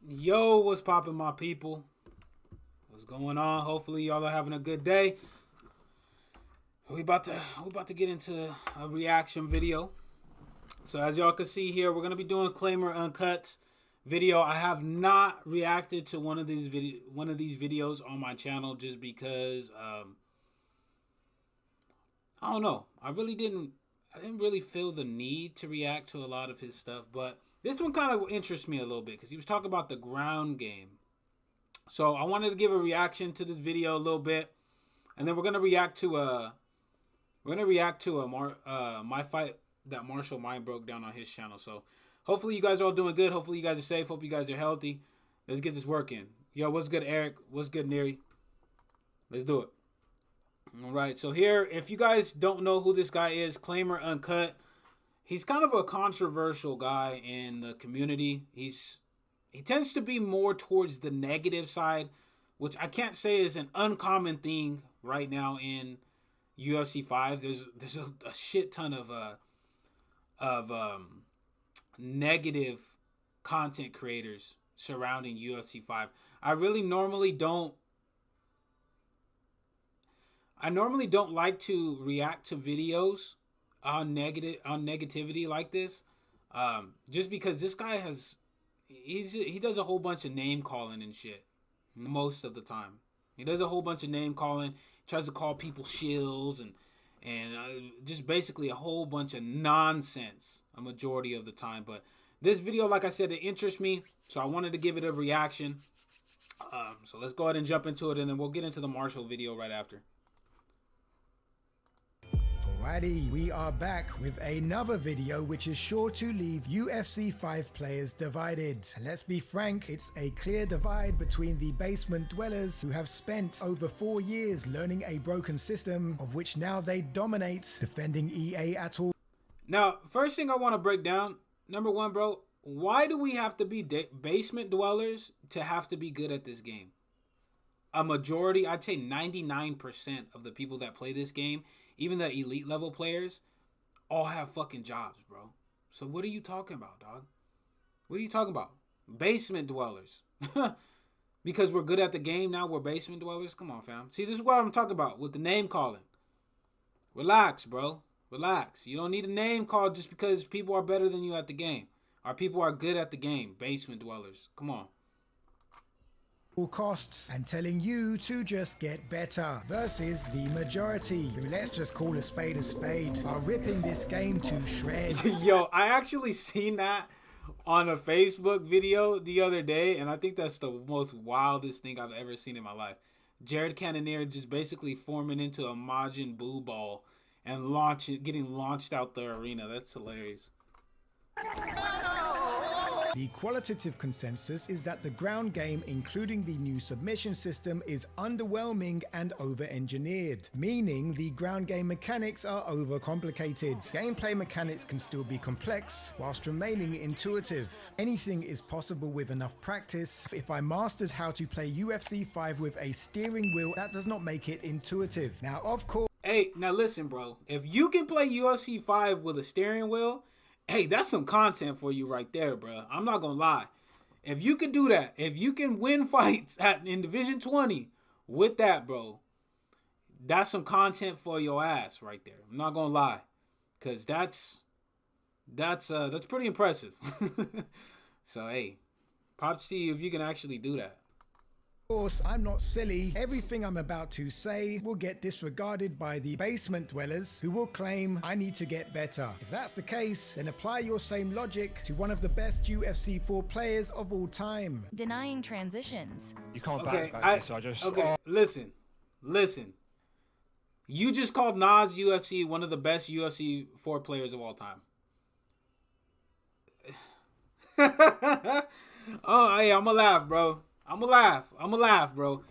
Yo, what's poppin', my people? What's going on? Hopefully y'all are having a good day. We about to get into a reaction video. So as y'all can see here, we're gonna be doing Claimer Uncut video. I have not reacted to one of these videos on my channel just because I don't know. I didn't really feel the need to react to a lot of his stuff, but this one kind of interests me a little bit because he was talking about the ground game. So I wanted to give a reaction to this video a little bit, and then we're gonna react to my fight that Marshall Mind broke down on his channel. So hopefully you guys are all doing good. Hopefully you guys are safe. Hope you guys are healthy. Let's get this work in. Yo, what's good, Eric? What's good, Neri? Let's do it. All right. So here, if you guys don't know who this guy is, Claimer Uncut. He's kind of a controversial guy in the community. He tends to be more towards the negative side, which I can't say is an uncommon thing right now in UFC 5. There's a shit ton of negative content creators surrounding UFC 5. I normally don't like to react to videos on negativity like this, just because this guy he does a whole bunch of name calling and shit most of the time. He does a whole bunch of name calling, tries to call people shills and just basically a whole bunch of nonsense a majority of the time. But this video, like I said, it interests me, so I wanted to give it a reaction. So let's go ahead and jump into it, and then we'll get into the Marshall video right after. Alrighty, we are back with another video which is sure to leave UFC 5 players divided. Let's be frank, it's a clear divide between the basement dwellers who have spent over 4 years learning a broken system of which now they dominate, defending EA at all. Now, first thing I want to break down, number one, bro, why do we have to be basement dwellers to have to be good at this game? A majority, I'd say 99% of the people that play this game, even the elite level players, all have fucking jobs, bro. So what are you talking about, dog? What are you talking about? Basement dwellers. Because we're good at the game now, we're basement dwellers? Come on, fam. See, this is what I'm talking about with the name calling. Relax, bro. Relax. You don't need a name call just because people are better than you at the game. Or people are good at the game. Basement dwellers. Come on. Costs and telling you to just get better versus the majority who, let's just call a spade, are ripping this game to shreds. Yo, I actually seen that on a Facebook video the other day, and I think that's the most wildest thing I've ever seen in my life. Jared Cannonier just basically forming into a Majin Buu ball and getting launched out the arena. That's hilarious. The qualitative consensus is that the ground game, including the new submission system, is underwhelming and over-engineered, meaning the ground game mechanics are overcomplicated. Gameplay mechanics can still be complex, whilst remaining intuitive. Anything is possible with enough practice. If I mastered how to play UFC 5 with a steering wheel, that does not make it intuitive. Now, of course... Hey, now listen, bro. If you can play UFC 5 with a steering wheel, hey, that's some content for you right there, bro. I'm not going to lie. If you can do that, if you can win fights in Division 20 with that, bro, that's some content for your ass right there. I'm not going to lie. Because that's pretty impressive. So, hey, props to you if you can actually do that. Of course, I'm not silly. Everything I'm about to say will get disregarded by the basement dwellers who will claim I need to get better. If that's the case, then apply your same logic to one of the best UFC 4 players of all time. Denying transitions. You can't Okay, back this, so I just... Okay, listen. You just called Nas UFC one of the best UFC 4 players of all time. Oh, hey, I'ma laugh, bro. I'm gonna laugh, bro.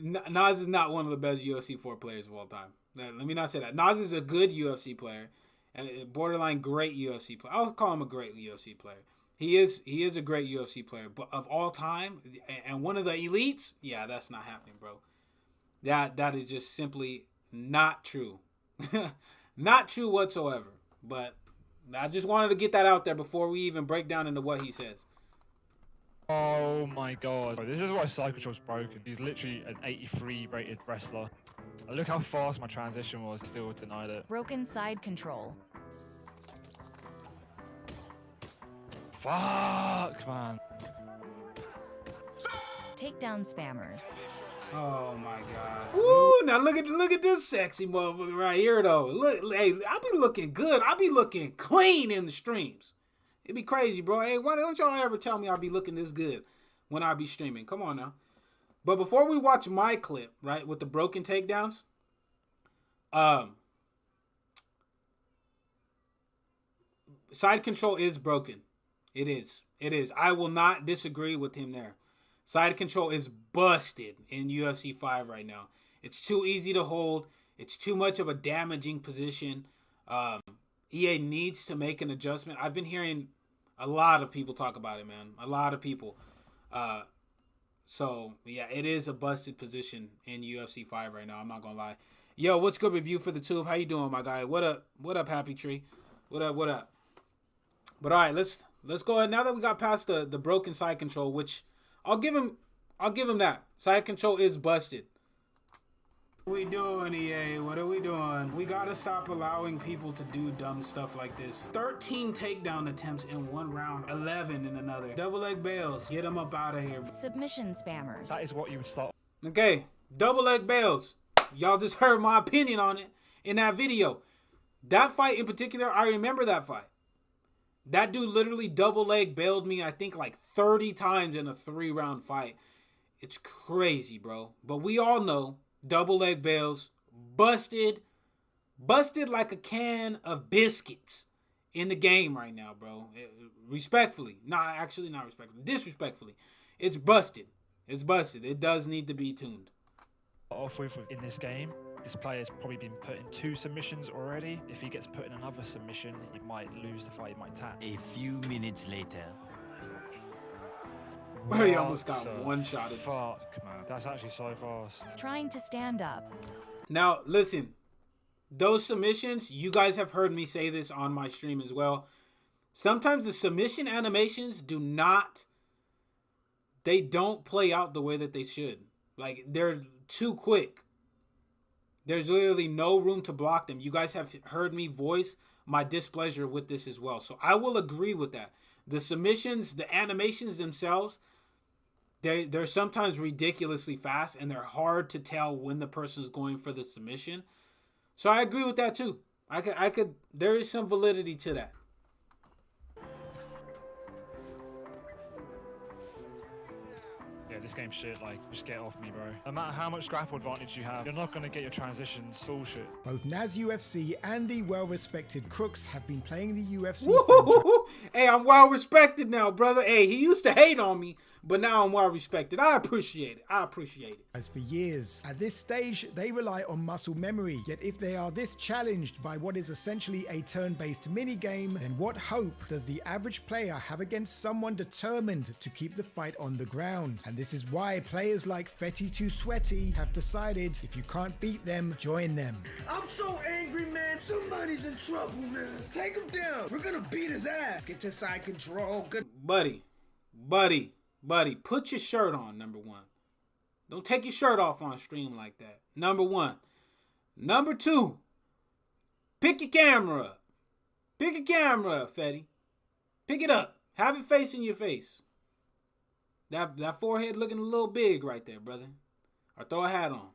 Nas is not one of the best UFC 4 players of all time. Let me not say that. Nas is a good UFC player, and borderline great UFC player. I'll call him a great UFC player. He is a great UFC player, but of all time, and one of the elites, yeah, that's not happening, bro. That is just simply not true. Not true whatsoever. But I just wanted to get that out there before we even break down into what he says. Oh my god. This is why side control's broken. He's literally an 83 rated wrestler. And look how fast my transition was, still denied it. Broken side control. Fuck, man. Takedown spammers. Oh my god. Woo! Now look at this sexy motherfucker right here though. Look, hey, I be looking good. I be looking clean in the streams. It'd be crazy, bro. Hey, why don't y'all ever tell me I'll be looking this good when I be streaming? Come on now. But before we watch my clip, right, with the broken takedowns, side control is broken. It is. I will not disagree with him there. Side control is busted in UFC 5 right now. It's too easy to hold. It's too much of a damaging position. EA needs to make an adjustment. I've been hearing a lot of people talk about it, man. A lot of people. So, yeah, it is a busted position in UFC 5 right now. I'm not going to lie. Yo, what's good review for the tube? How you doing, my guy? What up, Happy Tree? What up? But, all right, let's go ahead. Now that we got past the broken side control, which I'll give him that. Side control is busted. What are we doing, EA? What are we doing? We gotta stop allowing people to do dumb stuff like this. 13 takedown attempts in one round, 11 in another. Double leg bails. Get them up out of here. Submission spammers. That is what you would start. Okay, double leg bails. Y'all just heard my opinion on it in that video. That fight in particular, I remember that fight. That dude literally double leg bailed me, I think, like 30 times in a 3-round fight. It's crazy, bro. But we all know double leg bails, busted busted like a can of biscuits in the game right now, bro. Respectfully. Not respectfully. Disrespectfully. It's busted. It's busted. It does need to be tuned. Off with in this game, this player's probably been put in 2 submissions already. If he gets put in another submission, he might lose the fight, he might tap. A few minutes later. He almost got one-shotted. Fuck, man. That's actually so fast. Trying to stand up. Now, listen. Those submissions, you guys have heard me say this on my stream as well. Sometimes the submission animations they don't play out the way that they should. Like, they're too quick. There's literally no room to block them. You guys have heard me voice my displeasure with this as well. So I will agree with that. The submissions, the animations themselves, they're sometimes ridiculously fast, and they're hard to tell when the person's going for the submission. So I agree with that too. There is some validity to that. Yeah, this game's shit. Like, just get off me, bro. No matter how much grapple advantage you have, you're not going to get your transitions. Bullshit. Both Naz UFC and the well-respected Crooks have been playing the UFC. Hey, I'm well respected now, brother. Hey, he used to hate on me, but now I'm well respected. I appreciate it. As for years. At this stage, they rely on muscle memory. Yet if they are this challenged by what is essentially a turn-based minigame, then what hope does the average player have against someone determined to keep the fight on the ground? And this is why players like Fetty Too Sweaty have decided if you can't beat them, join them. I'm so angry, man. Somebody's in trouble, man. Take him down. We're gonna beat his ass. Get to side control. Good. Buddy, put your shirt on, number one. Don't take your shirt off on stream like that. Number one. Number two, pick your camera up. Pick a camera up, Fetty. Pick it up. Have it facing your face. That forehead looking a little big right there, brother. Or throw a hat on.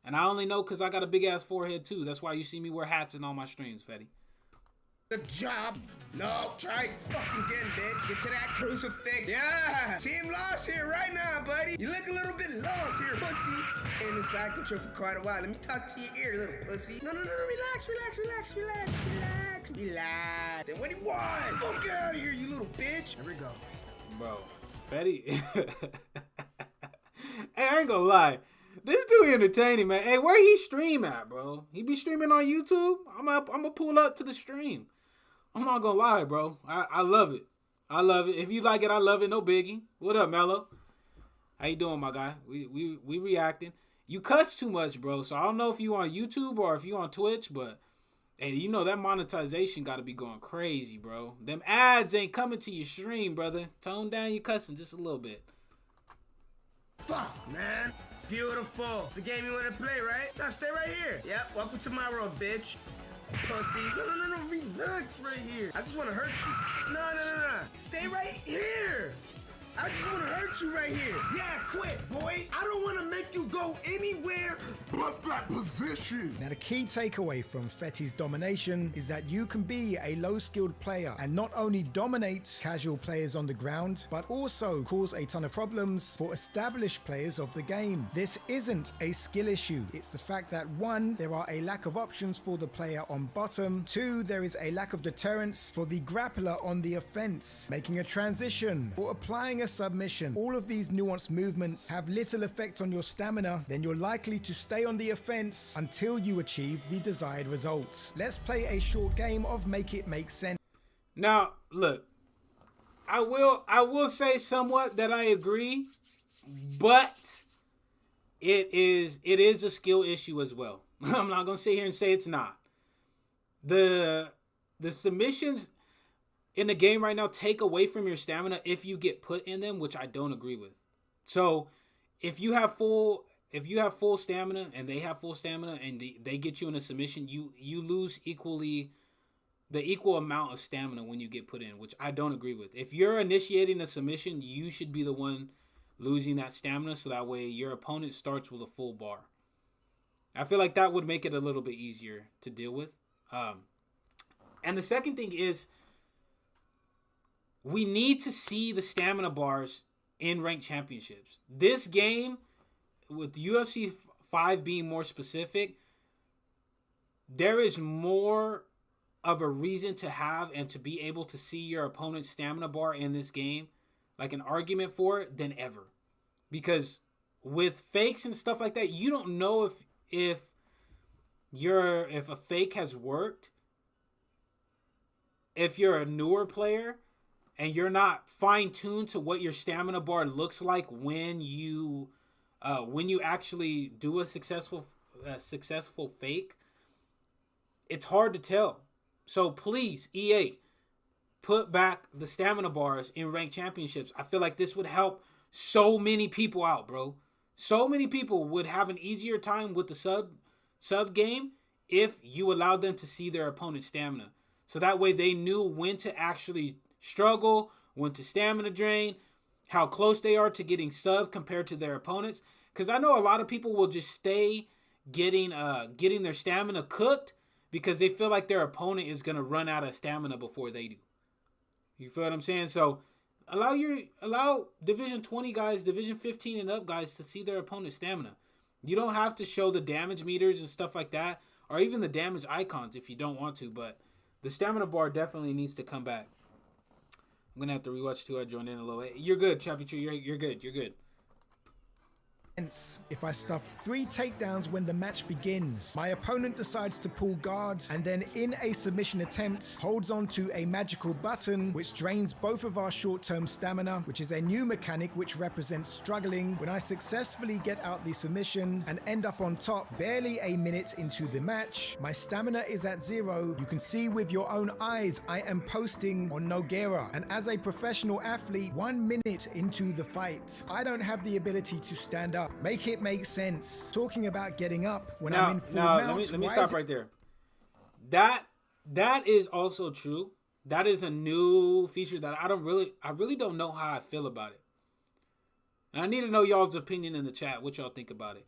And I only know because I got a big ass forehead too. That's why you see me wear hats in all my streams, Fetty. Good job. No, try fucking again, bitch. Get to that crucifix. Yeah. Team lost here right now, buddy. You look a little bit lost here, pussy. In the side control for quite a while. Let me talk to your ear, little pussy. No. Relax. Then what do you want? Fuck out of here, you little bitch. Here we go. Bro, Fetty. Hey, I ain't gonna lie. This dude entertaining, man. Hey, where he stream at, bro? He be streaming on YouTube? I'm gonna pull up to the stream. I'm not gonna lie, bro. I love it. I love it. If you like it, I love it. No biggie. What up, Mello? How you doing, my guy? We reacting. You cuss too much, bro. So I don't know if you on YouTube or if you on Twitch, but hey, you know that monetization got to be going crazy, bro. Them ads ain't coming to your stream, brother. Tone down your cussing just a little bit. Fuck, man. Beautiful. It's the game you want to play, right? Now stay right here. Yep, welcome to my world, bitch. Pussy. No, relax right here. I just want to hurt you. No. Stay right here. I just want to hurt you right here. Yeah, quit, boy. I don't want to make you go anywhere but that position. Now, the key takeaway from Fetty's domination is that you can be a low-skilled player and not only dominate casual players on the ground, but also cause a ton of problems for established players of the game. This isn't a skill issue. It's the fact that 1, there are a lack of options for the player on bottom. 2, there is a lack of deterrence for the grappler on the offense. Making a transition or applying a submission. All of these nuanced movements have little effect on your stamina, then you're likely to stay on the offense until you achieve the desired result. Let's play a short game of Make It Make Sense. Now, look, I will say somewhat that I agree, but it is a skill issue as well. I'm not gonna sit here and say it's not. The submissions in the game right now take away from your stamina if you get put in them, which I don't agree with. So if you have full stamina and they have full stamina and they get you in a submission, you lose the equal amount of stamina when you get put in, which I don't agree with. If you're initiating a submission, you should be the one losing that stamina, so that way your opponent starts with a full bar. I feel like that would make it a little bit easier to deal with. And the second thing is, we need to see the stamina bars in ranked championships. This game, with UFC 5 being more specific, there is more of a reason to have and to be able to see your opponent's stamina bar in this game, like an argument for it, than ever. Because with fakes and stuff like that, you don't know if a fake has worked. If you're a newer player and you're not fine-tuned to what your stamina bar looks like when you actually do a successful fake, it's hard to tell. So please, EA, put back the stamina bars in ranked championships. I feel like this would help so many people out, bro. So many people would have an easier time with the sub game if you allowed them to see their opponent's stamina. So that way they knew when to actually struggle, when to stamina drain, how close they are to getting sub compared to their opponents. Because I know a lot of people will just stay getting their stamina cooked because they feel like their opponent is going to run out of stamina before they do. You feel what I'm saying? So allow Division 20 guys, Division 15 and up guys to see their opponent's stamina. You don't have to show the damage meters and stuff like that, or even the damage icons if you don't want to, but the stamina bar definitely needs to come back. I'm going to have to rewatch too. I joined in a little late. You're good, Chappy Tree. You're good. You're good. If I stuff 3 takedowns when the match begins, my opponent decides to pull guard and then in a submission attempt holds on to a magical button which drains both of our short-term stamina, which is a new mechanic which represents struggling. When I successfully get out the submission and end up on top barely a minute into the match, my stamina is at 0. You can see with your own eyes I am posting on Nogueira, and as a professional athlete 1 minute into the fight, I don't have the ability to stand up. Make it make sense. Talking about getting up when I'm in full mount. Let me stop right there. That is also true. That is a new feature that I really don't know how I feel about it. And I need to know y'all's opinion in the chat, what y'all think about it.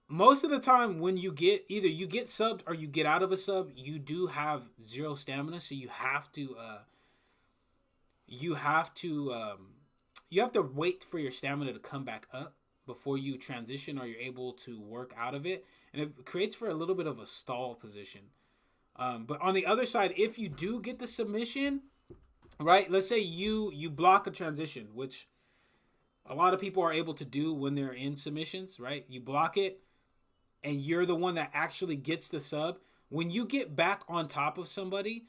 Most of the time when you get subbed or you get out of a sub, you do have 0 stamina, so you have to wait for your stamina to come back up before you transition or you're able to work out of it. And it creates for a little bit of a stall position. But on the other side, if you do get the submission, right? Let's say you block a transition, which a lot of people are able to do when they're in submissions, right? You block it and you're the one that actually gets the sub. When you get back on top of somebody,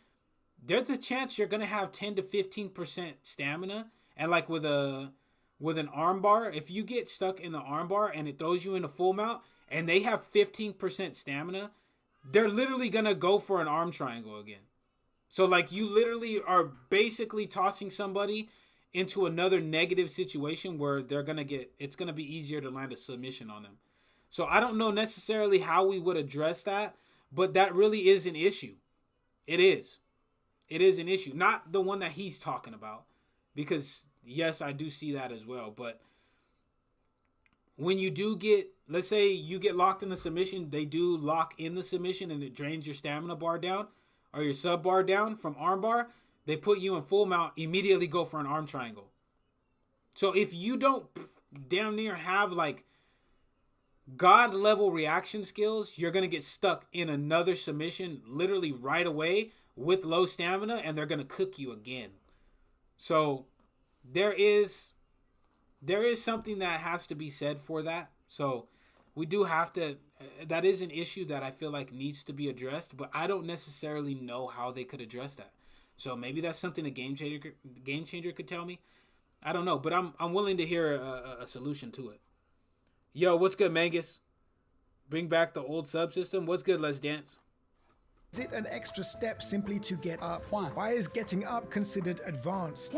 there's a chance you're going to have 10 to 15% stamina. And like with an arm bar, if you get stuck in the arm bar and it throws you in a full mount and they have 15% stamina, they're literally going to go for an arm triangle again. So like you literally are basically tossing somebody into another negative situation where it's going to be easier to land a submission on them. So I don't know necessarily how we would address that, but that really is an issue. It is. It is an issue. Not the one that he's talking about. Because, yes, I do see that as well. But when you do let's say you get locked in a submission, they do lock in the submission and it drains your stamina bar down or your sub bar down from arm bar. They put you in full mount, immediately go for an arm triangle. So if you don't damn near have like God level reaction skills, you're going to get stuck in another submission literally right away with low stamina and they're going to cook you again. So there is something that has to be said for that. So we do have to, that is an issue that I feel like needs to be addressed, but I don't necessarily know how they could address that. So maybe that's something a game changer could tell me. I don't know, but I'm willing to hear a solution to it. Yo, what's good, Mangus? Bring back the old subsystem. What's good, Let's Dance? Is it an extra step simply to get up? Why is getting up considered advanced?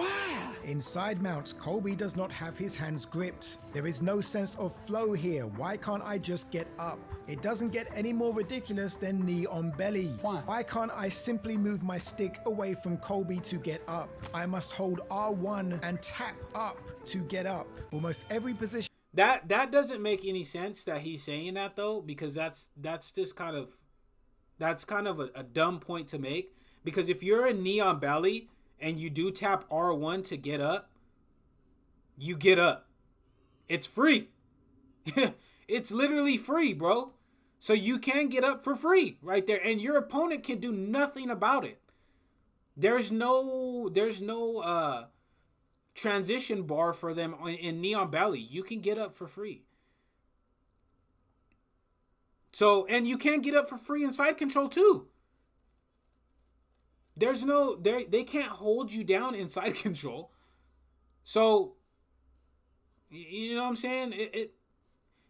In side mounts, Colby does not have his hands gripped. There is no sense of flow here. Why can't I just get up? It doesn't get any more ridiculous than knee on belly. Why can't I simply move my stick away from Colby to get up? I must hold R1 and tap up to get up. Almost every position. That doesn't make any sense that he's saying that though, because that's just kind of a dumb point to make, because if you're a knee on belly and you do tap R1 to get up, you get up. It's free. It's literally free, bro. So you can get up for free right there, and your opponent can do nothing about it. There's no transition bar for them in Neon Valley. You can get up for free. So, and you can get up for free in side control too. There's no, they can't hold you down in side control. So, you know what I'm saying?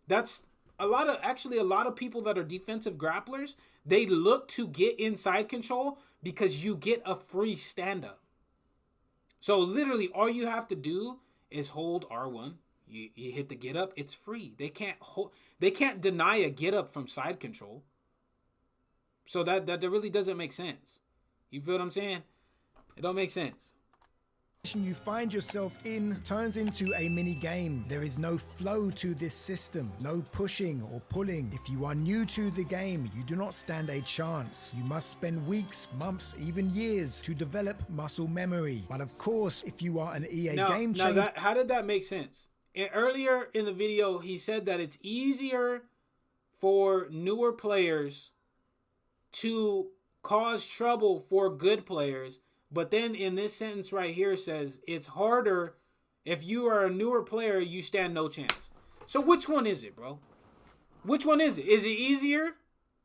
That's a lot of people that are defensive grapplers, they look to get inside control because you get a free stand-up. So literally all you have to do is hold R1. You hit the get up, it's free. They can't deny a get up from side control. So that really doesn't make sense. You feel what I'm saying? It don't make sense. You find yourself in turns into a mini game. There is no flow to this system, no pushing or pulling. If you are new to the game, you do not stand a chance. You must spend weeks, months, even years to develop muscle memory. But of course, if you are an EA game changer, how did that make sense? Earlier in the video, he said that it's easier for newer players to cause trouble for good players. But then in this sentence right here says it's harder if you are a newer player, you stand no chance. So which one is it, bro? Which one is it? Is it easier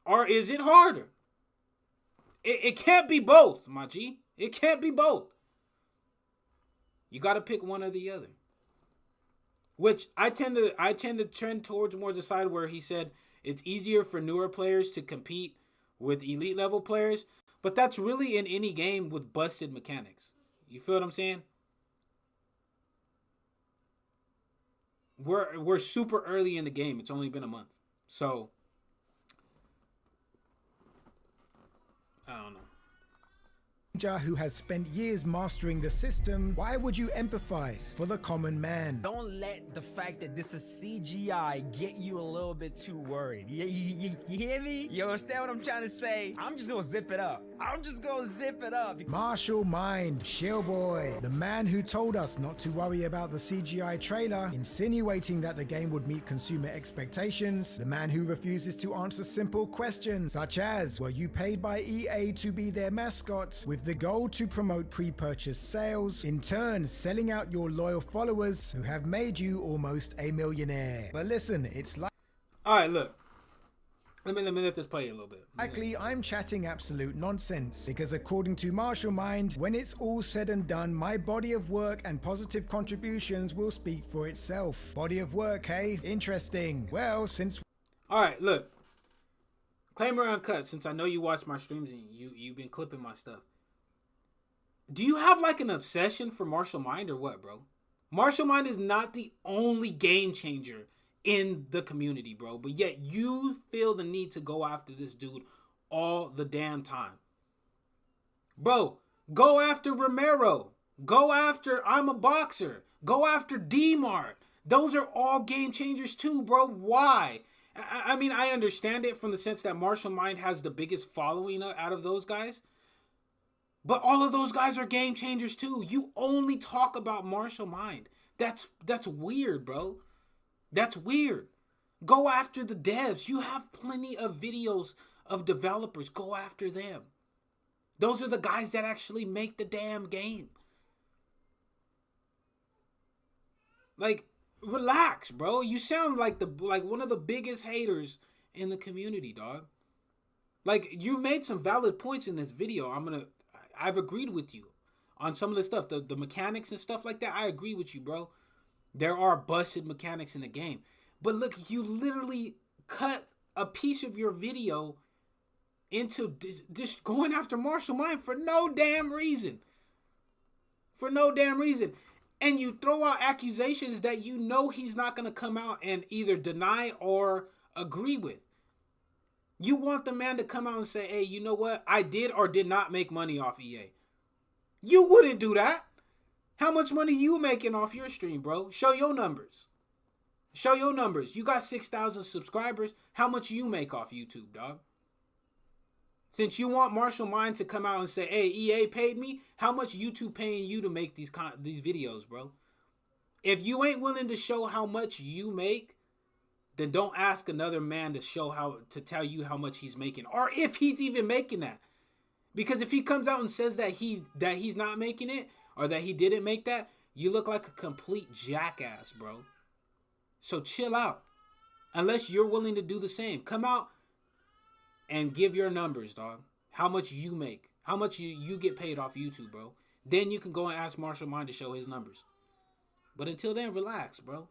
or is it harder? It can't be both, my G. It can't be both. You got to pick one or the other. Which I tend to trend towards more the side where he said it's easier for newer players to compete with elite level players. But that's really in any game with busted mechanics. You feel what I'm saying? We're super early in the game. It's only been a month. So, I don't know. who has spent years mastering the system, why would you empathize for the common man? Don't let the fact that this is CGI get you a little bit too worried. You hear me? You understand what I'm trying to say? I'm just gonna zip it up. Martial Mind, Shellboy, the man who told us not to worry about the CGI trailer, insinuating that the game would meet consumer expectations, the man who refuses to answer simple questions such as, were you paid by EA to be their mascot, with the goal to promote pre-purchase sales, in turn selling out your loyal followers who have made you almost a millionaire. But listen, it's like... Alright, look. Let me let this play a little bit. Likely, I'm chatting absolute nonsense, because according to Martial Mind, when it's all said and done, my body of work and positive contributions will speak for itself. Body of work, hey? Interesting. Well, since... Alright, look. Claimer Uncut, since I know you watch my streams and you've been clipping my stuff. Do you have like an obsession for Martial Mind or what, bro? Martial Mind is not the only game changer in the community, bro. But yet you feel the need to go after this dude all the damn time. Bro, go after Romero. Go after I'm a Boxer. Go after D-Mart. Those are all game changers too, bro. Why? I mean, I understand it from the sense that Martial Mind has the biggest following out of those guys. But all of those guys are game changers too. You only talk about Martial Mind. That's weird, bro. That's weird. Go after the devs. You have plenty of videos of developers. Go after them. Those are the guys that actually make the damn game. Like, relax, bro. You sound like one of the biggest haters in the community, dog. Like, you made some valid points in this video. I've agreed with you on some of the stuff, the mechanics and stuff like that. I agree with you, bro. There are busted mechanics in the game. But look, you literally cut a piece of your video into just going after Martial Mind for no damn reason. For no damn reason. And you throw out accusations that you know he's not going to come out and either deny or agree with. You want the man to come out and say, hey, you know what? I did or did not make money off EA. You wouldn't do that. How much money you making off your stream, bro? Show your numbers. Show your numbers. You got 6,000 subscribers. How much you make off YouTube, dog? Since you want Martial Mind to come out and say, hey, EA paid me, how much YouTube paying you to make these videos, bro? If you ain't willing to show how much you make, then don't ask another man to tell you how much he's making, or if he's even making that. Because if he comes out and says that he's not making it, or that he didn't make that, you look like a complete jackass, bro. So chill out. Unless you're willing to do the same. Come out and give your numbers, dog. How much you make. How much you get paid off YouTube, bro. Then you can go and ask Marshall Mind to show his numbers. But until then, relax, bro.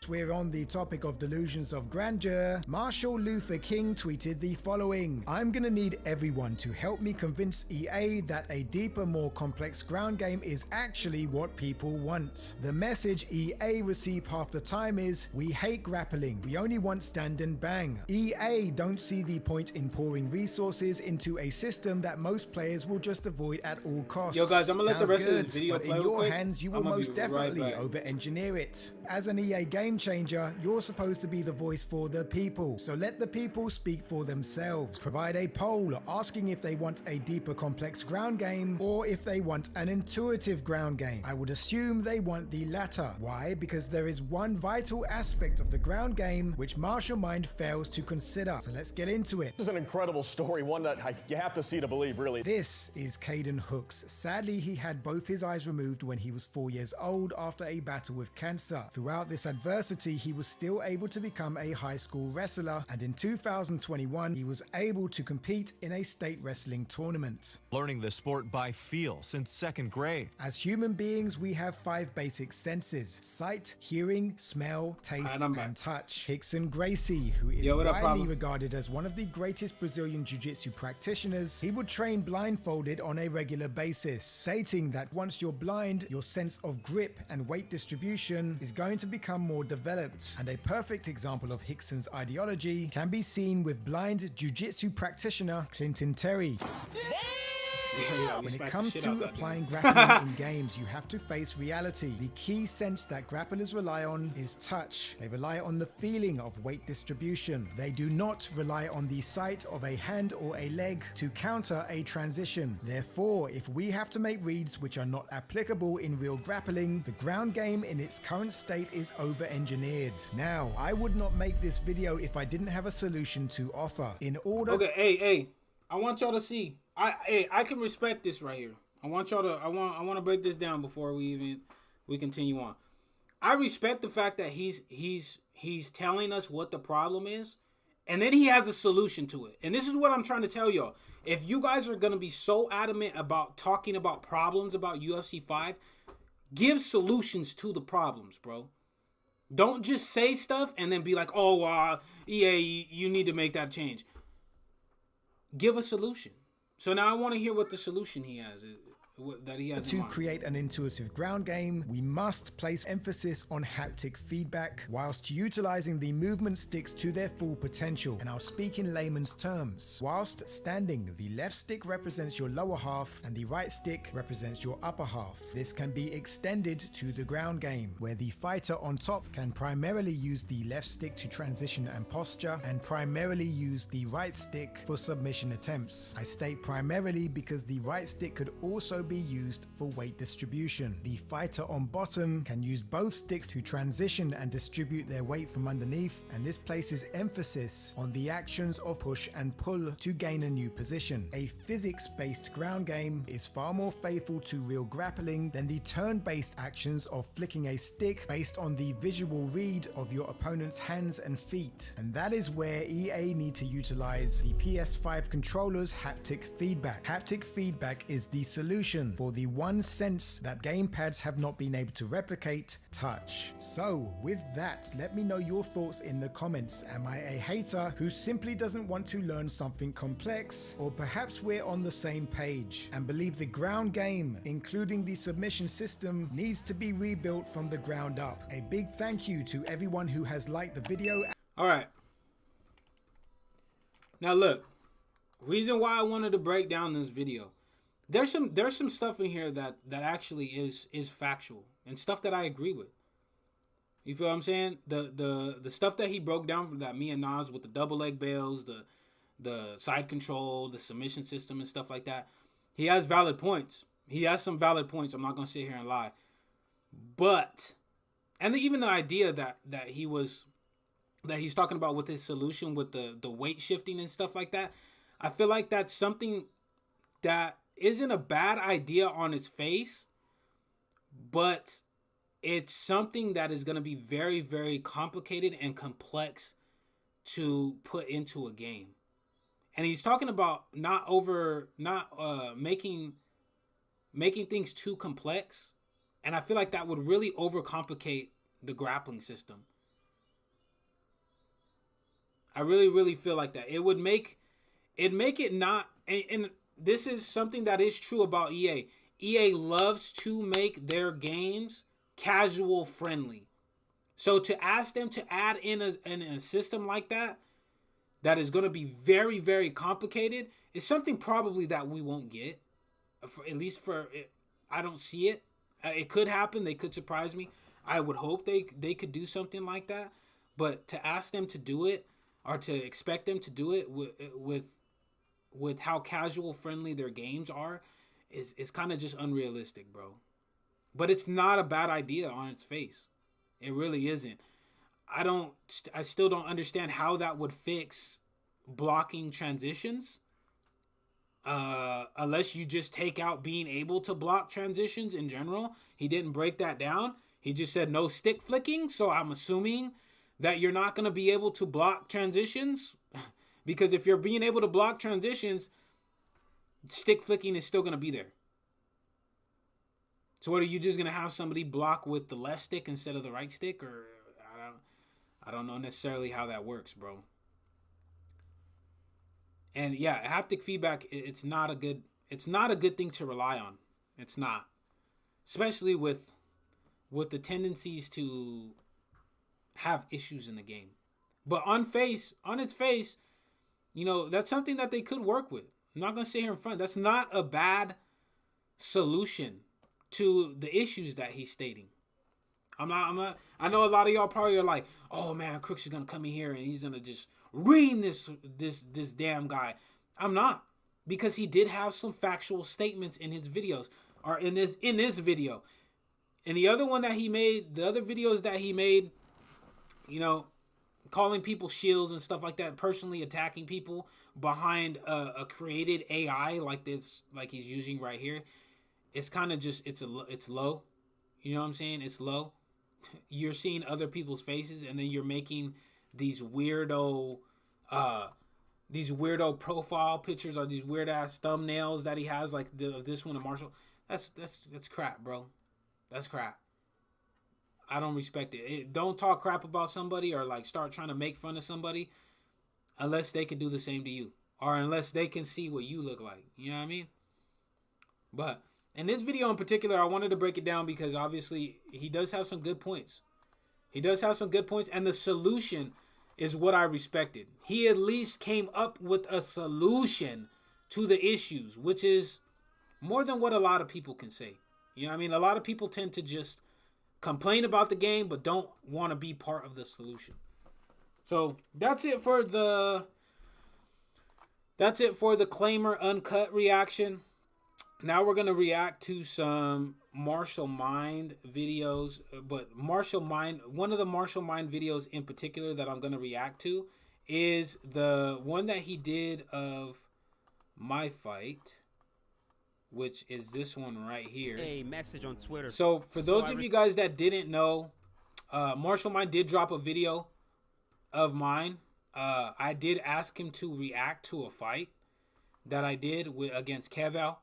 We're on the topic of delusions of grandeur. Marshall Luther King tweeted the following: I'm gonna need everyone to help me convince EA that a deeper, more complex ground game is actually what people want. The message EA receive half the time is, we hate grappling, we only want stand and bang. EA don't see the point in pouring resources into a system that most players will just avoid at all costs. Yo guys, I'm gonna let the rest good, of this video but play in real your quick. hands you will I'm gonna most be right definitely back. over-engineer it. As an EA game changer, you're supposed to be the voice for the people. So let the people speak for themselves. Provide a poll asking if they want a deeper, complex ground game or if they want an intuitive ground game. I would assume they want the latter. Why? Because there is one vital aspect of the ground game which Marshall Mind fails to consider. So let's get into it. This is an incredible story, one that you have to see to believe, really. This is Caden Hooks. Sadly, he had both his eyes removed when he was 4 years old after a battle with cancer. Throughout this adversity, he was still able to become a high school wrestler, and in 2021, he was able to compete in a state wrestling tournament. Learning the sport by feel since 2nd grade. As human beings, we have 5 basic senses: sight, hearing, smell, taste, and touch. Hickson Gracie, who is widely regarded as one of the greatest Brazilian jiu-jitsu practitioners, he would train blindfolded on a regular basis, stating that once you're blind, your sense of grip and weight distribution is going to become more developed. And a perfect example of Hickson's ideology can be seen with blind jiu-jitsu practitioner Clinton Terry. When it comes to applying grappling in games, you have to face reality. The key sense that grapplers rely on is touch. They rely on the feeling of weight distribution. They do not rely on the sight of a hand or a leg to counter a transition. Therefore, if we have to make reads which are not applicable in real grappling, the ground game in its current state is over-engineered. Now, I would not make this video if I didn't have a solution to offer. In order... Okay, hey, I want y'all to see. I can respect this right here. I want y'all to I want to break this down before we continue on. I respect the fact that he's telling us what the problem is, and then he has a solution to it. And this is what I'm trying to tell y'all. If you guys are gonna be so adamant about talking about problems about UFC 5, give solutions to the problems, bro. Don't just say stuff and then be like, oh, EA, you need to make that change. Give a solution. So now I want to hear what the solution he has that he has in To mind. create an intuitive ground game, we must place emphasis on haptic feedback whilst utilizing the movement sticks to their full potential. And I'll speak in layman's terms. Whilst standing, the left stick represents your lower half and the right stick represents your upper half. This can be extended to the ground game, where the fighter on top can primarily use the left stick to transition and posture, and primarily use the right stick for submission attempts. I state primarily because the right stick could also be used for weight distribution. The fighter on bottom can use both sticks to transition and distribute their weight from underneath, and this places emphasis on the actions of push and pull to gain a new position. A physics-based ground game is far more faithful to real grappling than the turn-based actions of flicking a stick based on the visual read of your opponent's hands and feet. And that is where EA need to utilize the PS5 controller's haptic feedback. Haptic feedback is the solution for the one sense that gamepads have not been able to replicate: touch. So with that, let me know your thoughts in the comments. Am I a hater who simply doesn't want to learn something complex? Or perhaps we're on the same page and believe the ground game, including the submission system, needs to be rebuilt from the ground up. A big thank you to everyone who has liked the video. All right. Now look, reason why I wanted to break down this video. There's some stuff in here that actually is factual and stuff that I agree with. You feel what I'm saying? The stuff that he broke down, that me and Nas with the double leg bails, the side control, the submission system and stuff like that. He has valid points. He has some valid points. I'm not gonna sit here and lie. But even the idea that he was that he's talking about with his solution with the weight shifting and stuff like that. I feel like that's something that isn't a bad idea on its face, but it's something that is going to be very, very complicated and complex to put into a game. And he's talking about not making things too complex. And I feel like that would really overcomplicate the grappling system. I really, really feel like that. It would make it not, and this is something that is true about EA. EA loves to make their games casual friendly. So to ask them to add in a system like that is going to be very, very complicated is something probably that we won't get. I don't see it. It could happen. They could surprise me. I would hope they could do something like that. But to ask them to do it, or to expect them to do it with how casual friendly their games are, is kind of just unrealistic, bro. But it's not a bad idea on its face. It really isn't. I still don't understand how that would fix blocking transitions. Unless you just take out being able to block transitions in general. He didn't break that down. He just said no stick flicking. So I'm assuming that you're not going to be able to block transitions. Because if you're being able to block transitions, stick flicking is still going to be there. So what, are you just going to have somebody block with the left stick instead of the right stick? Or I don't know necessarily how that works, bro. And yeah, haptic feedback, it's not a good thing to rely on. It's not. Especially with the tendencies to have issues in the game. But on its face, you know, that's something that they could work with. I'm not going to sit here in front. That's not a bad solution to the issues that he's stating. I'm not. I know a lot of y'all probably are like, oh man, Crooks is going to come in here and he's going to just ream this damn guy. I'm not. Because he did have some factual statements in his videos, or in this video. And the other one that he made, the other videos that he made, you know, calling people shields and stuff like that, personally attacking people behind a created AI like this, like he's using right here. It's kind of just, it's low. You know what I'm saying? It's low. You're seeing other people's faces, and then you're making these weirdo profile pictures, or these weird ass thumbnails that he has, like this one of Marshall. That's crap, bro. That's crap. I don't respect it. Don't talk crap about somebody, or like start trying to make fun of somebody unless they can do the same to you, or unless they can see what you look like. You know what I mean? But in this video in particular, I wanted to break it down because obviously he does have some good points. He does have some good points, and the solution is what I respected. He at least came up with a solution to the issues, which is more than what a lot of people can say. You know what I mean? A lot of people tend to just complain about the game, but don't want to be part of the solution. So that's it for the Claimer Uncut reaction. Now we're going to react to some Martial Mind videos, but one of the Martial Mind videos in particular that I'm going to react to is the one that he did of my fight, which is this one right here. A message on Twitter. So for those of you guys that didn't know, Martial Mind did drop a video of mine. I did ask him to react to a fight that I did against Keval.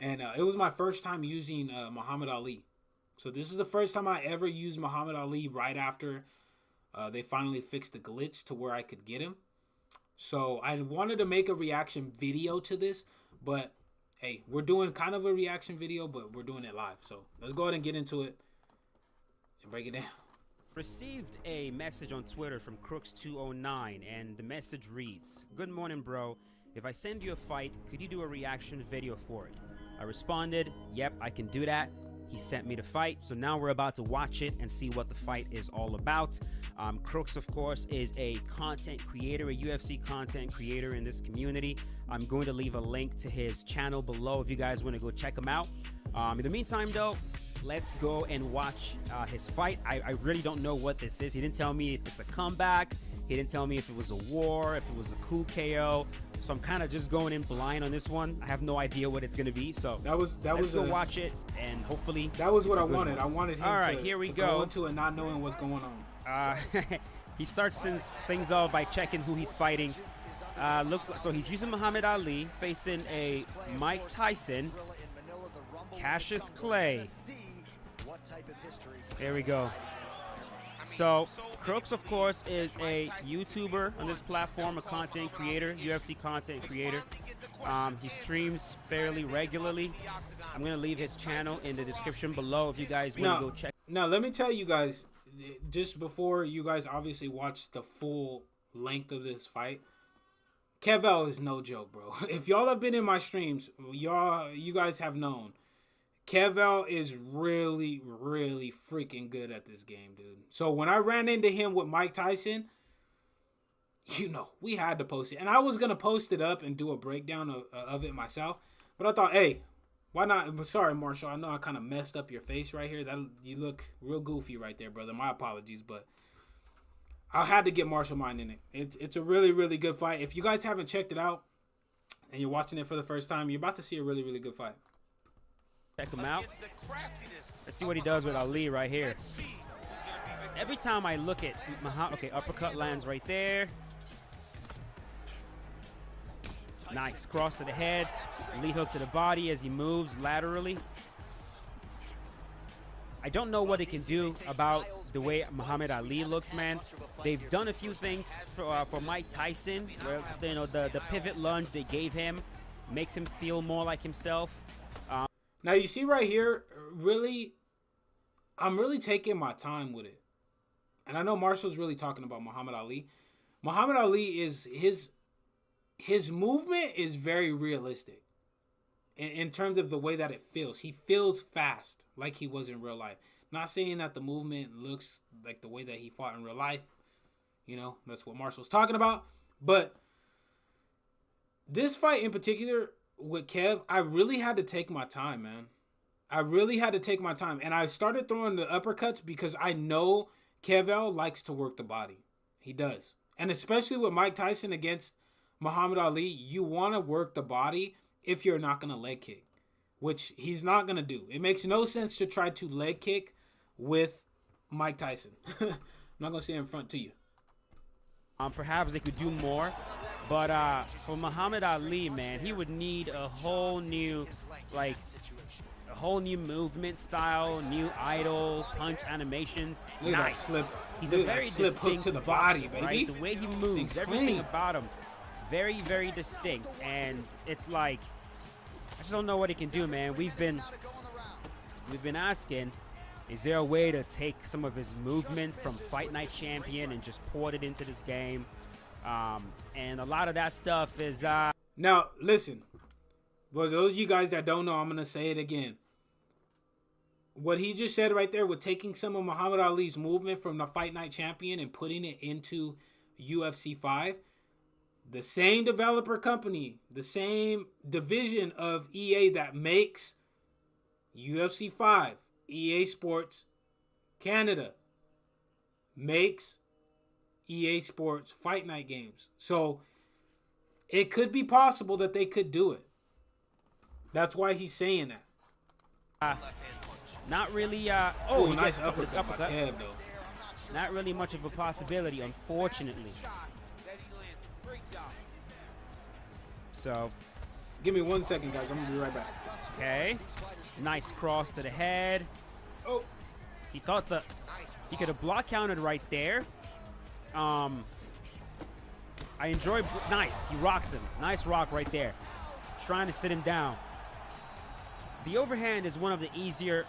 And it was my first time using Muhammad Ali. So this is the first time I ever used Muhammad Ali right after they finally fixed the glitch to where I could get him. So I wanted to make a reaction video to this, but hey, we're doing kind of a reaction video, but we're doing it live. So let's go ahead and get into it and break it down. Received a message on Twitter from Crooks209, and the message reads, "Good morning, bro. If I send you a fight, could you do a reaction video for it?" I responded, "Yep, I can do that." He sent me the fight, so now we're about to watch it and see what the fight is all about. Crooks, of course, is a content creator, a UFC content creator in this community. I'm going to leave a link to his channel below if you guys want to go check him out. In the meantime, though, let's go and watch his fight. I really don't know what this is. He didn't tell me if it's a comeback. He didn't tell me if it was a war, if it was a cool KO. So I'm kind of just going in blind on this one. I have no idea what it's gonna be. So let's go watch it, and hopefully that was what I good wanted. one. I wanted him All right, to, here we to go. into it not knowing what's going on. He starts things off by checking who he's fighting. Looks like, so he's using Muhammad Ali facing a Mike Tyson. Cassius Clay. There we go. So Crooks, of course, is a YouTuber on this platform, a content creator, UFC content creator. He streams fairly regularly. I'm gonna leave his channel in the description below if you guys want to go check. Now, let me tell you guys, just before you guys obviously watch the full length of this fight, Kevel is no joke, bro. If y'all have been in my streams, you guys have known. Kevel is really, really freaking good at this game, dude. So when I ran into him with Mike Tyson, we had to post it. And I was going to post it up and do a breakdown of it myself. But I thought, hey, why not? Sorry, Marshall. I know I kind of messed up your face right here. You look real goofy right there, brother. My apologies, but I had to get Marshall mine in it. It's a really, really good fight. If you guys haven't checked it out and you're watching it for the first time, you're about to see a really, really good fight. Check him out. Let's see what he does with Ali right here. Every time I look at okay, uppercut lands right there. Nice cross to the head. Lead hook to the body as he moves laterally. I don't know what it can do about the way Muhammad Ali looks, man. They've done a few things for Mike Tyson, where the pivot lunge they gave him makes him feel more like himself. Now you see right here, really, I'm really taking my time with it. And I know Marshall's really talking about Muhammad Ali. Muhammad Ali is his movement is very realistic in terms of the way that it feels. He feels fast like he was in real life. Not saying that the movement looks like the way that he fought in real life. That's what Marshall's talking about. But this fight in particular with Kev, I really had to take my time, man. I really had to take my time. And I started throwing the uppercuts because I know Kevel likes to work the body. He does. And especially with Mike Tyson against Muhammad Ali, you want to work the body if you're not going to leg kick, which he's not going to do. It makes no sense to try to leg kick with Mike Tyson. I'm not going to say it in front to you. Perhaps they could do more. But for Muhammad Ali, man, he would need a whole new movement style, new idol, punch animations. Look at that slip. He's a very slip distinct hook to the boxer, body, baby. right? The way he moves, everything about him, very, very distinct. And it's like, I just don't know what he can do, man. We've been asking, is there a way to take some of his movement from Fight Night Champion and just port it into this game? And a lot of that stuff is now listen, for those of you guys that don't know, I'm gonna say it again. What he just said right there with taking some of Muhammad Ali's movement from the Fight Night Champion and putting it into UFC 5, the same developer company, the same division of EA that makes UFC 5, EA Sports Canada makes EA Sports Fight Night games. So it could be possible that they could do it. That's why he's saying that. Not really. Oh, nice uppercut. Kev, though. Not really much of a possibility, unfortunately. So, give me 1 second, guys. I'm gonna be right back. Okay. Nice cross to the head. Oh, he thought he could have block counted right there. I enjoy. Nice. He rocks him. Nice rock right there. Trying to sit him down. The overhand is one of the easier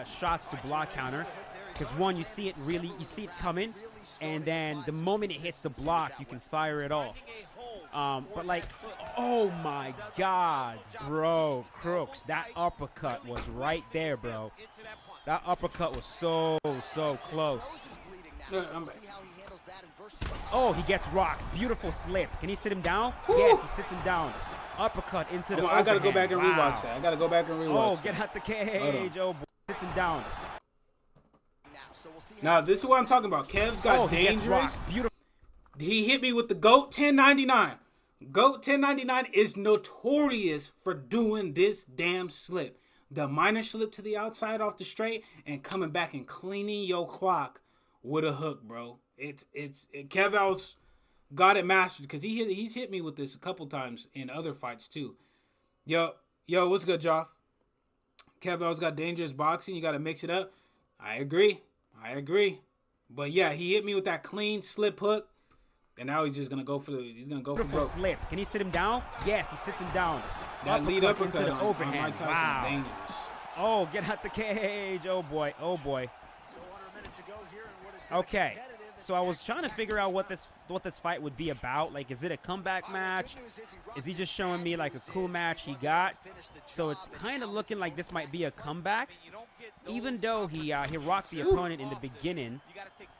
shots to block counter because one, you see it coming, and then the moment it hits the block, you can fire it off. But like, oh my God, bro, Crooks, that uppercut was right there, bro. That uppercut was so close. Oh, he gets rocked. Beautiful slip. Can he sit him down? Woo! Yes, he sits him down. Uppercut into the I gotta overhand. go back and rewatch that. I gotta go back and rewatch that. Get out the cage. Oh, boy. Sits him down. Now, this is what I'm talking about. Kev's got dangerous. He hit me with the GOAT 1099. GOAT 1099 is notorious for doing this damn slip. The minor slip to the outside off the straight and coming back and cleaning your clock with a hook, bro. Kev Al's got it mastered because he's hit me with this a couple times in other fights too. Yo, what's good, Joff? Kev Al's got dangerous boxing. You got to mix it up. I agree. But yeah, he hit me with that clean slip hook, and now he's just gonna go for Beautiful slip. Can he sit him down? Yes, he sits him down. That lead uppercut into the on overhand. Mike Tyson, Wow. dangerous. Oh, get out the cage. Oh boy. Okay. So I was trying to figure out what this fight would be about. Like, is it a comeback match? Is he just showing me like a cool match he got? So it's kind of looking like this might be a comeback, even though he rocked the opponent in the beginning.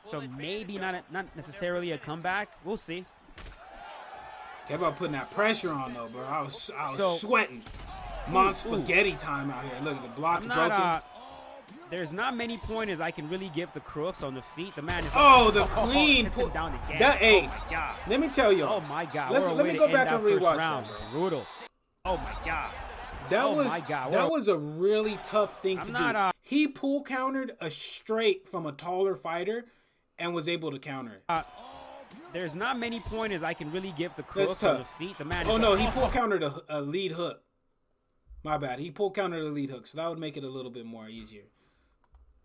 So maybe not necessarily a comeback. We'll see. Kev putting that pressure on though, bro. I was So- sweating. Spaghetti time out here. Look at the block's I'm broken. not, there's not many pointers I can really give the Crooks on the feet. The man is The clean hits him pull. down again. That, hey, oh my God. let me tell you. Oh my God. Let me go back and rewatch round. that, bro. Brutal. Oh my God. That Oh was my God. that was a really tough thing to I'm do. not, He pull countered a straight from a taller fighter and was able to counter it. There's not many pointers I can really give the That's Crooks on the tough. feet. The man Oh is no, he pull countered a lead hook. My bad. He pull countered a lead hook, so that would make it a little bit more easier.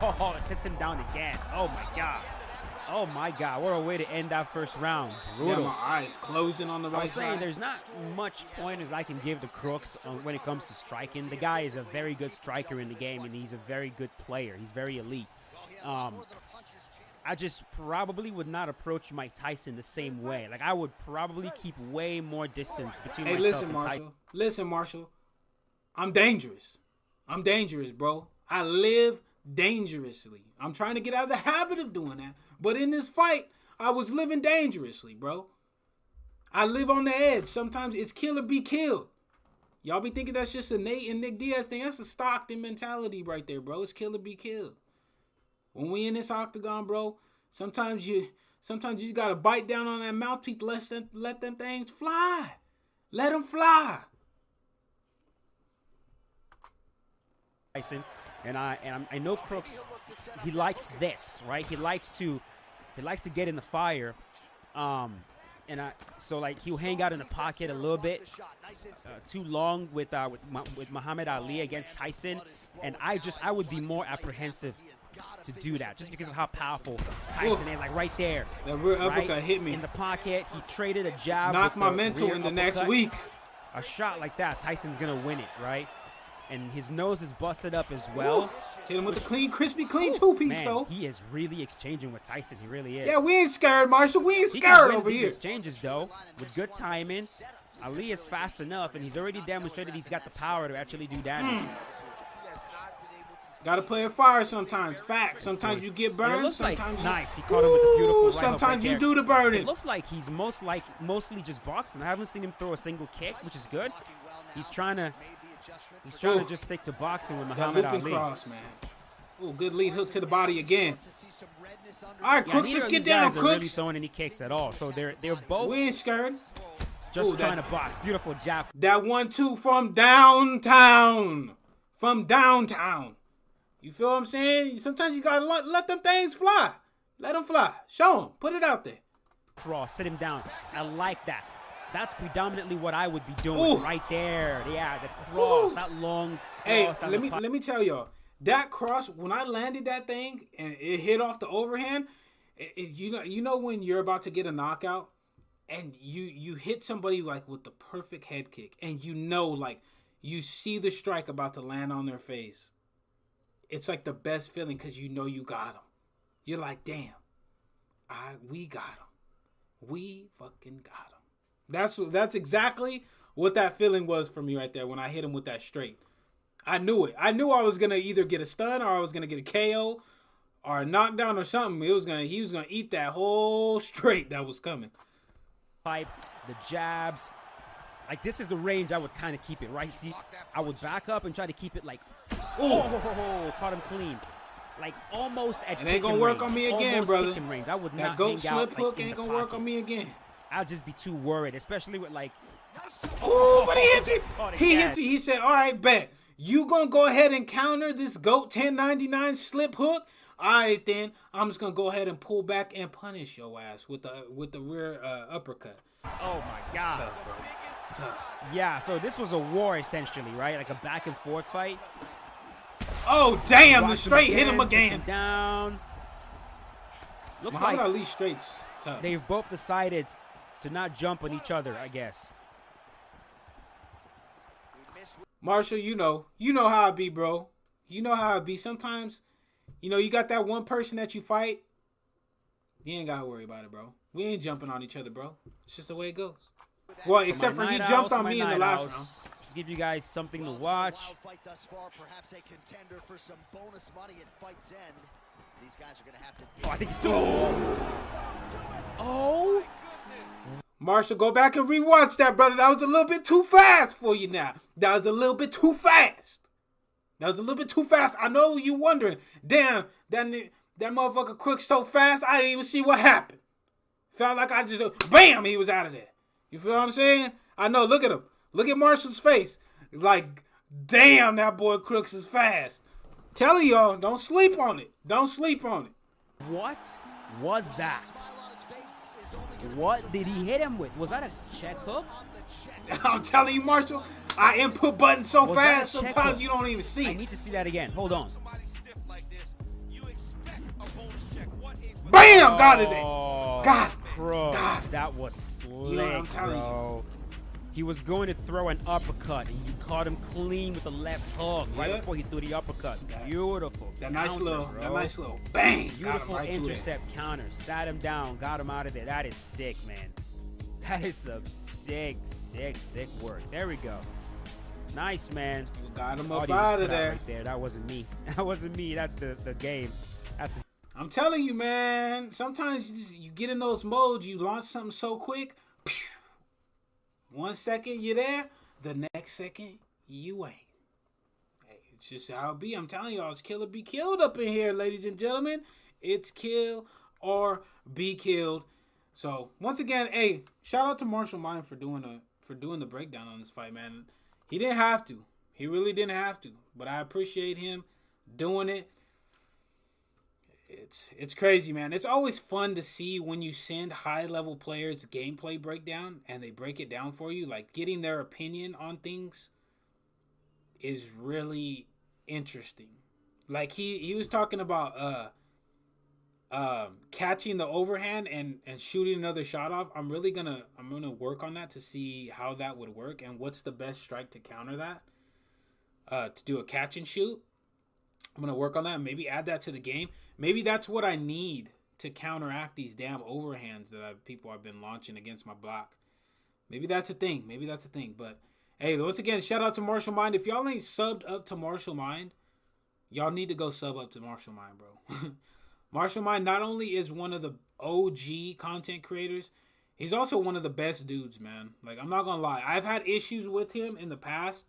Oh, it sits him down again. Oh my God. Oh my God. What a way to end that first round. Yeah, Brutal. my eyes closing on the I right was saying side. there's not much pointers I can give the Crooks when it comes to striking. The guy is a very good striker in the game, and he's a very good player. He's very elite. I just probably would not approach Mike Tyson the same way. Like, I would probably keep way more distance between Hey, myself listen, and Marshall. Tyson. Listen, Marshall. I'm dangerous. I'm dangerous, bro. I live dangerously. I'm trying to get out of the habit of doing that. But in this fight, I was living dangerously, bro. I live on the edge. Sometimes it's kill or be killed. Y'all be thinking that's just a Nate and Nick Diaz thing. That's a Stockton mentality right there, bro. It's kill or be killed. When we in this octagon, bro, sometimes you gotta bite down on that mouthpiece. Let them things fly. Let them fly. Tyson, and I know Crooks. He likes this, right? He likes to get in the fire, so like he'll hang out in the pocket a little bit too long with Muhammad Ali against Tyson, and I would be more apprehensive to do that just because of how powerful Tyson is. Like right there, That rear uppercut right hit me. in the pocket. He traded a jab. Knock with my the mental rear in the next uppercut. week. A shot like that, Tyson's gonna win it, right? And his nose is busted up as well. Hit him with the clean, crispy, clean two-piece, Man, though. he is really exchanging with Tyson. He really is. Yeah, we ain't scared, Marshall. We ain't He can scared win over these here. exchanges, though, with good timing. Ali is fast enough, and he's already demonstrated he's got the power to actually do damage. Gotta play a fire sometimes. Facts. Sometimes you get And burned. it looks like Sometimes nice. He caught him with a beautiful right hook sometimes right you there. do the burning. It looks like he's mostly just boxing. I haven't seen him throw a single kick, which is good. He's trying to just stick to boxing with That Muhammad looping Ali. cross, man. Ooh, good lead hook to the body again. All right, Yeah, Crooks, neither let's of get these down, guys are really Crooks. throwing any kicks at all. So they're both We ain't scared. just Ooh, trying that- to box. Beautiful jab. That 1-2 from downtown. From downtown. You feel what I'm saying? Sometimes you gotta let them things fly. Let them fly. Show them. Put it out there. Cross, sit him down. I like that. That's predominantly what I would be doing Ooh. right there. Yeah, the cross, Ooh. that long Hey, cross. down let the me let me tell y'all. That cross, when I landed that thing and it hit off the overhand, you know when you're about to get a knockout and you hit somebody like with the perfect head kick and like you see the strike about to land on their face. It's like the best feeling because you know you got them. You're like, damn, we got them. We fucking got them. That's exactly what that feeling was for me right there when I hit him with that straight. I knew it. I knew I was gonna either get a stun or I was gonna get a KO or a knockdown or something. He was gonna eat that whole straight that was coming. pipe, the jabs. Like, this is the range I would kind of keep it, right? See, I would back up and try to keep it like, oh, caught him clean. like almost at It ain't gonna work on me again, almost brother. kicking range. I would That not goat hang slip out, like, hook in ain't the gonna work pocket. on me again. I'll just be too worried, especially with like. Ooh, but he hit me. caught He again. hits me. He said, all right, bet. You gonna go ahead and counter this GOAT 1099 slip hook? All right, then. I'm just gonna go ahead and pull back and punish your ass with the rear uppercut. Oh my god. Tough, bro. Tough. Yeah, so this was a war essentially, right? Like a back and forth fight. Oh, damn. The Watch straight hit him sits again. him down. Looks Muhammad like Ali straight's tough. they've both decided to not jump on each other, I guess. Marshall, you know how I be, bro. You know how I be. Sometimes, you got that one person that you fight. You ain't gotta worry about it, bro. We ain't jumping on each other, bro. It's just the way it goes. Well, except for he jumped on me in the last round. To give you guys something to watch. Fight thus far, perhaps a contender for some bonus money at fight's end. These guys are gonna have to. Oh, I think he's still. Oh. Marshall, go back and rewatch that, brother. That was a little bit too fast for you now. That was a little bit too fast. I know you wondering. Damn, that motherfucker Crook so fast, I didn't even see what happened. Felt like I just, bam, he was out of there. You feel what I'm saying? I know, look at him. Look at Marshall's face. Like, damn, that boy Crooks is fast. Telling y'all, don't sleep on it. Don't sleep on it. What was that? What did he hit him with? Was that a check hook? I'm telling you, Marshall, I input buttons so Was that fast, a check sometimes hook? you don't even see I it. need to see that again. Hold on. Bam! Got his ass. Oh, Got it. Crooks, Got it. that was slick, You know what I'm telling bro. He was going to throw an uppercut, and you caught him clean with the left hook right Yep. before he threw the uppercut. Beautiful. That nice counter, little, bro. that nice little bang. Got him Beautiful right through there. intercept counter. Sat him down, got him out of there. That is sick, man. That is some sick work. There we go. Nice, man. Got him Oh, up he just out of put there. Right there. That wasn't me. That wasn't me. That's the game. That's I'm telling you, man. Sometimes you get in those modes, you launch something so quick. 1 second you're there, the next second you ain't. Hey, it's just how it be. I'm telling y'all, it's kill or be killed up in here, ladies and gentlemen. It's kill or be killed. So once again, hey, shout out to Marshall Mind for doing the breakdown on this fight, man. He didn't have to. He really didn't have to. But I appreciate him doing it. It's crazy, man. It's always fun to see when you send high-level players gameplay breakdown and they break it down for you. Like, getting their opinion on things is really interesting. Like, he was talking about catching the overhand and shooting another shot off. I'm gonna work on that to see how that would work and what's the best strike to counter that. To do a catch and shoot. I'm going to work on that and maybe add that to the game. Maybe that's what I need to counteract these damn overhands that people have been launching against my block. Maybe that's a thing. But, hey, once again, shout out to Marshall Mind. If y'all ain't subbed up to Marshall Mind, y'all need to go sub up to Marshall Mind, bro. Marshall Mind not only is one of the OG content creators, he's also one of the best dudes, man. Like, I'm not going to lie. I've had issues with him in the past.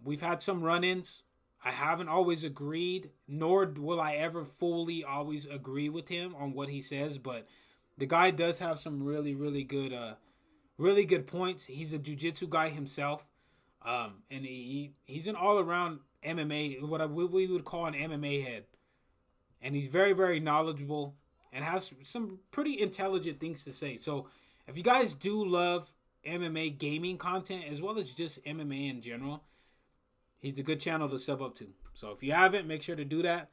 We've had some run-ins. I haven't always agreed, nor will I ever fully always agree with him on what he says, but the guy does have some really good points. He's a jiu-jitsu guy himself, and he's an all-around MMA, what we would call an MMA head, and he's very, very knowledgeable and has some pretty intelligent things to say. So if you guys do love MMA gaming content as well as just MMA in general, he's a good channel to sub up to. So if you haven't, make sure to do that.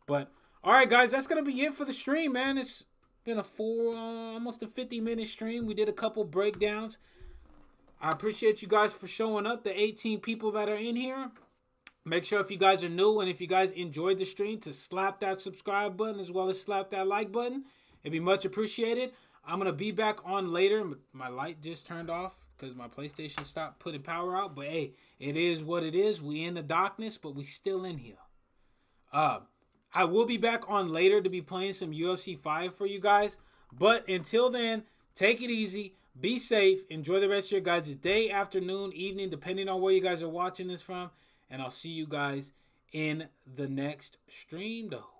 But, all right, guys, that's going to be it for the stream, man. It's been almost a 50-minute stream. We did a couple breakdowns. I appreciate you guys for showing up, the 18 people that are in here. Make sure if you guys are new and if you guys enjoyed the stream to slap that subscribe button as well as slap that like button. It'd be much appreciated. I'm going to be back on later. My light just turned off because my PlayStation stopped putting power out. But, hey, it is what it is. We in the darkness, but we still in here. I will be back on later to be playing some UFC 5 for you guys. But until then, take it easy. Be safe. Enjoy the rest of your guys' day, afternoon, evening, depending on where you guys are watching this from. And I'll see you guys in the next stream, though.